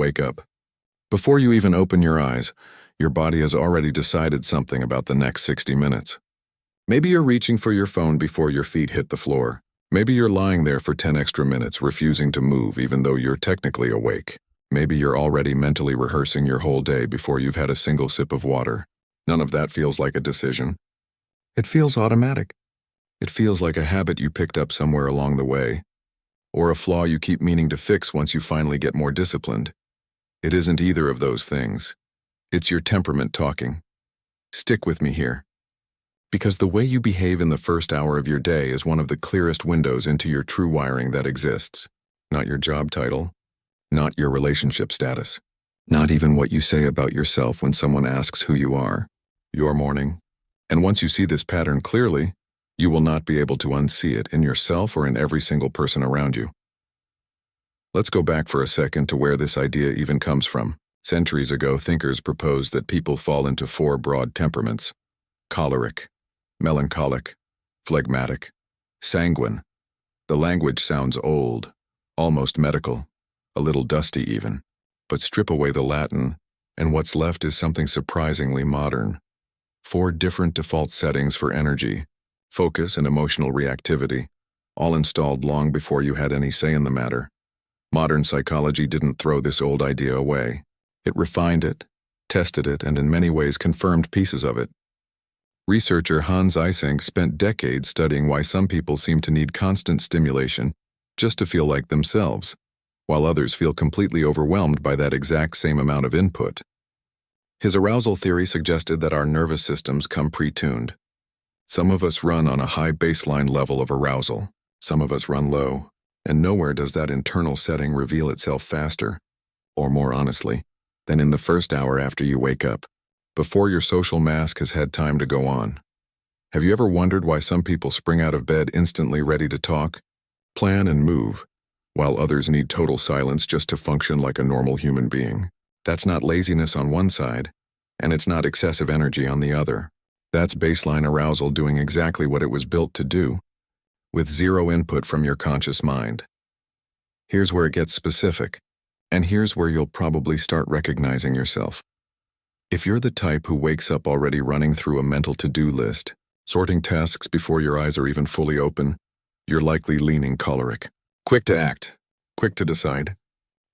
wake up. Before you even open your eyes, your body has already decided something about the next 60 minutes. Maybe you're reaching for your phone before your feet hit the floor. Maybe you're lying there for 10 extra minutes, refusing to move even though you're technically awake. Maybe you're already mentally rehearsing your whole day before you've had a single sip of water. None of that feels like a decision. It feels automatic. It feels like a habit you picked up somewhere along the way, or a flaw you keep meaning to fix once you finally get more disciplined. It isn't either of those things. It's your temperament talking. Stick with me here. Because the way you behave in the first hour of your day is one of the clearest windows into your true wiring that exists. Not your job title, not your relationship status, not even what you say about yourself when someone asks who you are. Your morning. And once you see this pattern clearly, you will not be able to unsee it in yourself or in every single person around you. Let's go back for a second to where this idea even comes from. Centuries ago, thinkers proposed that people fall into 4 broad temperaments: choleric, melancholic, phlegmatic, sanguine. The language sounds old, almost medical, a little dusty even. But strip away the Latin, and what's left is something surprisingly modern. 4 different default settings for energy, focus, and emotional reactivity, all installed long before you had any say in the matter. Modern psychology didn't throw this old idea away. It refined it, tested it, and in many ways confirmed pieces of it. Researcher Hans Eysenck spent decades studying why some people seem to need constant stimulation just to feel like themselves, while others feel completely overwhelmed by that exact same amount of input. His arousal theory suggested that our nervous systems come pre-tuned. Some of us run on a high baseline level of arousal, some of us run low, and nowhere does that internal setting reveal itself faster, or more honestly, than in the first hour after you wake up, before your social mask has had time to go on. Have you ever wondered why some people spring out of bed instantly ready to talk, plan, and move, while others need total silence just to function like a normal human being? That's not laziness on one side, and it's not excessive energy on the other. That's baseline arousal doing exactly what it was built to do, with zero input from your conscious mind. Here's where it gets specific, and here's where you'll probably start recognizing yourself. If you're the type who wakes up already running through a mental to-do list, sorting tasks before your eyes are even fully open, you're likely leaning choleric. Quick to act, quick to decide,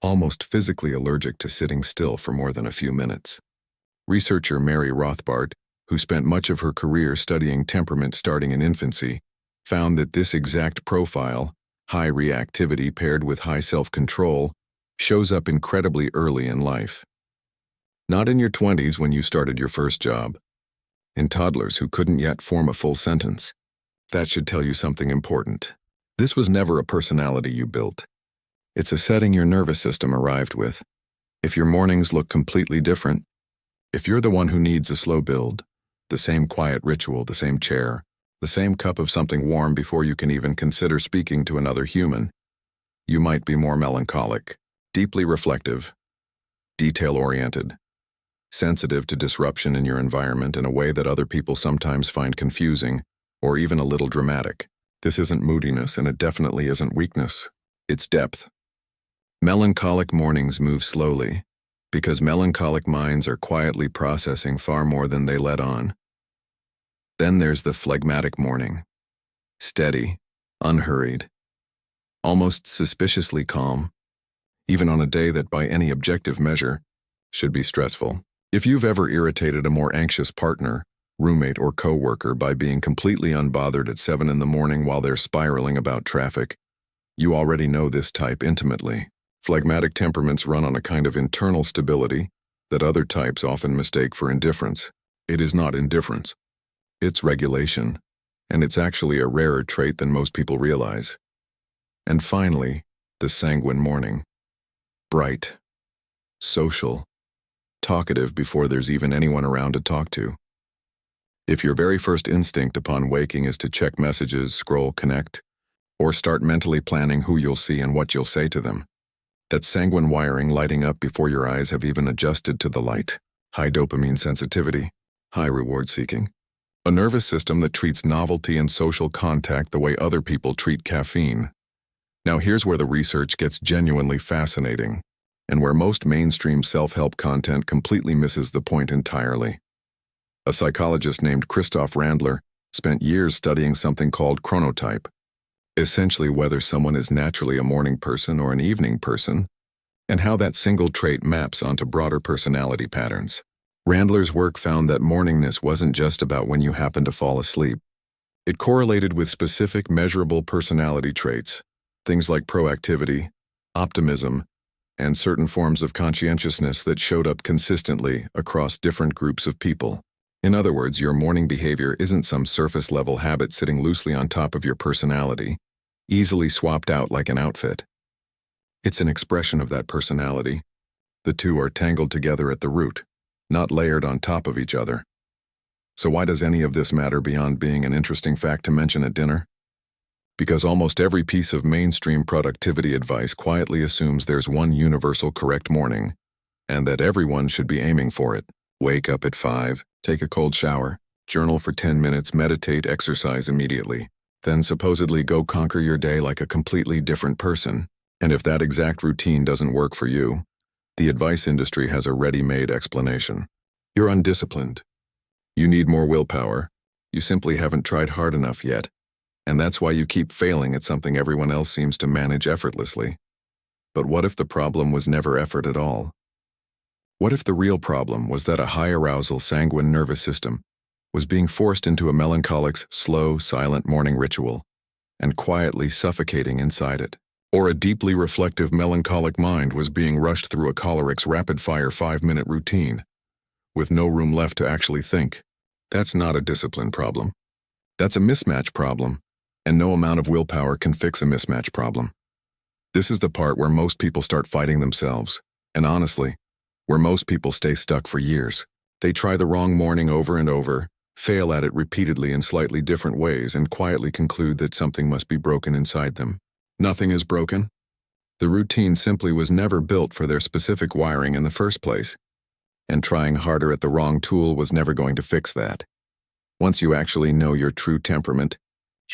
almost physically allergic to sitting still for more than a few minutes. Researcher Mary Rothbart, who spent much of her career studying temperament starting in infancy, found that this exact profile, high reactivity paired with high self-control, shows up incredibly early in life. Not in your 20s when you started your first job. In toddlers who couldn't yet form a full sentence. That should tell you something important. This was never a personality you built. It's a setting your nervous system arrived with. If your mornings look completely different, if you're the one who needs a slow build, the same quiet ritual, the same chair, the same cup of something warm before you can even consider speaking to another human, you might be more melancholic, deeply reflective, detail-oriented, sensitive to disruption in your environment in a way that other people sometimes find confusing or even a little dramatic. This isn't moodiness, and it definitely isn't weakness. It's depth. Melancholic mornings move slowly, because melancholic minds are quietly processing far more than they let on. Then there's the phlegmatic morning. Steady, unhurried, almost suspiciously calm, even on a day that by any objective measure should be stressful. If you've ever irritated a more anxious partner, roommate, or coworker by being completely unbothered at 7 in the morning while they're spiraling about traffic, you already know this type intimately. Phlegmatic temperaments run on a kind of internal stability that other types often mistake for indifference. It is not indifference. It's regulation, and it's actually a rarer trait than most people realize. And finally, the sanguine morning. Bright, social, talkative before there's even anyone around to talk to. If your very first instinct upon waking is to check messages, scroll, connect, or start mentally planning who you'll see and what you'll say to them, that's sanguine wiring lighting up before your eyes have even adjusted to the light. High dopamine sensitivity, high reward seeking. A nervous system that treats novelty and social contact the way other people treat caffeine. Now here's where the research gets genuinely fascinating. and where most mainstream self-help content completely misses the point entirely. A psychologist named Christoph Randler spent years studying something called chronotype, essentially whether someone is naturally a morning person or an evening person, and how that single trait maps onto broader personality patterns. Randler's work found that morningness wasn't just about when you happen to fall asleep. It correlated with specific measurable personality traits, things like proactivity, optimism, and certain forms of conscientiousness that showed up consistently across different groups of people. In other words, your morning behavior isn't some surface-level habit sitting loosely on top of your personality, easily swapped out like an outfit. It's an expression of that personality. The two are tangled together at the root, not layered on top of each other. So why does any of this matter beyond being an interesting fact to mention at dinner? Because almost every piece of mainstream productivity advice quietly assumes there's one universal correct morning, and that everyone should be aiming for it. Wake up at 5, take a cold shower, journal for 10 minutes, meditate, exercise immediately, then supposedly go conquer your day like a completely different person. And if that exact routine doesn't work for you, the advice industry has a ready-made explanation. You're undisciplined. You need more willpower. You simply haven't tried hard enough yet. And that's why you keep failing at something everyone else seems to manage effortlessly. But what if the problem was never effort at all? What if the real problem was that a high-arousal sanguine nervous system was being forced into a melancholic's slow, silent morning ritual and quietly suffocating inside it? Or a deeply reflective melancholic mind was being rushed through a choleric's rapid-fire 5-minute routine with no room left to actually think? That's not a discipline problem. That's a mismatch problem. And no amount of willpower can fix a mismatch problem. This is the part where most people start fighting themselves, and honestly, where most people stay stuck for years. They try the wrong morning over and over, fail at it repeatedly in slightly different ways, and quietly conclude that something must be broken inside them. Nothing is broken. The routine simply was never built for their specific wiring in the first place, and trying harder at the wrong tool was never going to fix that. Once you actually know your true temperament,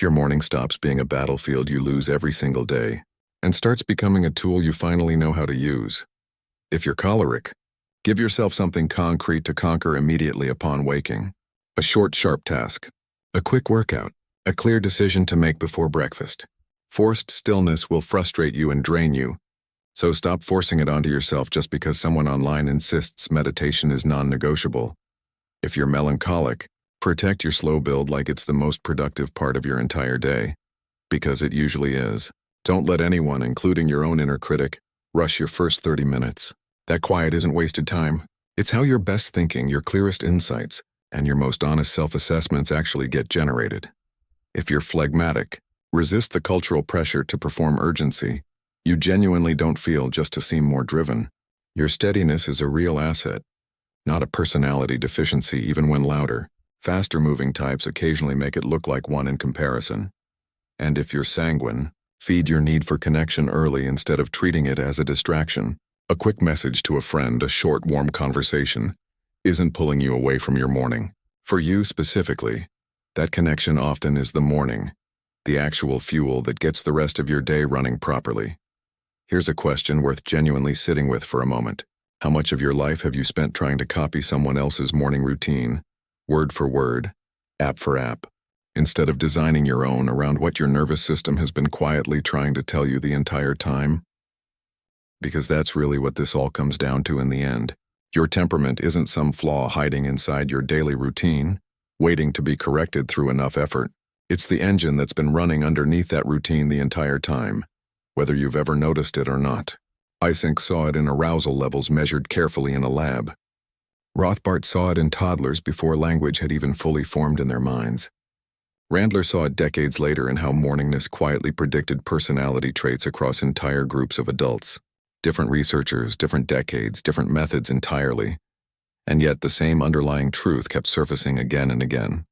your morning stops being a battlefield you lose every single day and starts becoming a tool you finally know how to use. If you're choleric, give yourself something concrete to conquer immediately upon waking. A short, sharp task, a quick workout, a clear decision to make before breakfast. Forced stillness will frustrate you and drain you, so stop forcing it onto yourself just because someone online insists meditation is non-negotiable. If you're melancholic, protect your slow build like it's the most productive part of your entire day, because it usually is. Don't let anyone, including your own inner critic, rush your first 30 minutes. That quiet isn't wasted time. It's how your best thinking, your clearest insights, and your most honest self-assessments actually get generated. If you're phlegmatic, resist the cultural pressure to perform urgency. You genuinely don't feel just to seem more driven. Your steadiness is a real asset, not a personality deficiency even when louder. Faster-moving types occasionally make it look like one in comparison. And if you're sanguine, feed your need for connection early instead of treating it as a distraction. A quick message to a friend, a short, warm conversation, isn't pulling you away from your morning. For you specifically, that connection often is the morning, the actual fuel that gets the rest of your day running properly. Here's a question worth genuinely sitting with for a moment. How much of your life have you spent trying to copy someone else's morning routine, word for word, app for app, instead of designing your own around what your nervous system has been quietly trying to tell you the entire time? Because that's really what this all comes down to in the end. Your temperament isn't some flaw hiding inside your daily routine, waiting to be corrected through enough effort. It's the engine that's been running underneath that routine the entire time, whether you've ever noticed it or not. Eysenck saw it in arousal levels measured carefully in a lab. Rothbart saw it in toddlers before language had even fully formed in their minds. Randler saw it decades later in how morningness quietly predicted personality traits across entire groups of adults. Different researchers, different decades, different methods entirely. And yet the same underlying truth kept surfacing again and again.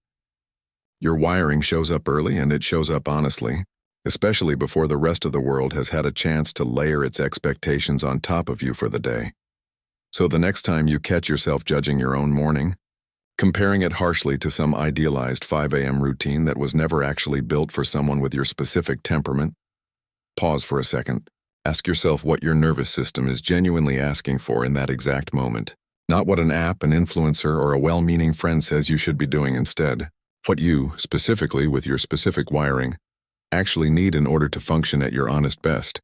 Your wiring shows up early and it shows up honestly, especially before the rest of the world has had a chance to layer its expectations on top of you for the day. So the next time you catch yourself judging your own morning, comparing it harshly to some idealized 5 a.m. routine that was never actually built for someone with your specific temperament, pause for a second. Ask yourself what your nervous system is genuinely asking for in that exact moment. Not what an app, an influencer, or a well-meaning friend says you should be doing instead. What you, specifically with your specific wiring, actually need in order to function at your honest best.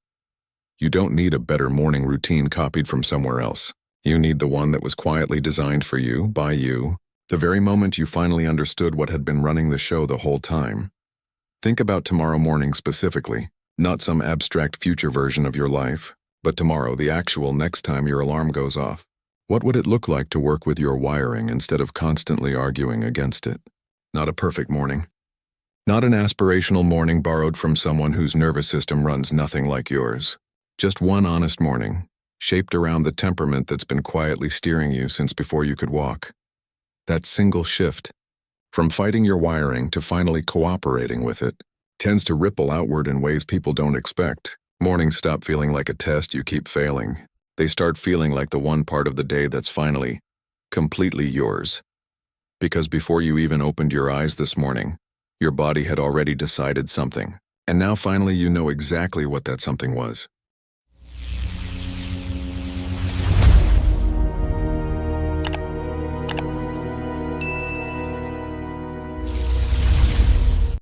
You don't need a better morning routine copied from somewhere else. You need the one that was quietly designed for you, by you, the very moment you finally understood what had been running the show the whole time. Think about tomorrow morning specifically, not some abstract future version of your life, but tomorrow, the actual next time your alarm goes off. What would it look like to work with your wiring instead of constantly arguing against it? Not a perfect morning. Not an aspirational morning borrowed from someone whose nervous system runs nothing like yours. Just one honest morning, shaped around the temperament that's been quietly steering you since before you could walk. That single shift, from fighting your wiring to finally cooperating with it, tends to ripple outward in ways people don't expect. Mornings stop feeling like a test you keep failing. They start feeling like the one part of the day that's finally, completely yours. Because before you even opened your eyes this morning, your body had already decided something. And now finally you know exactly what that something was.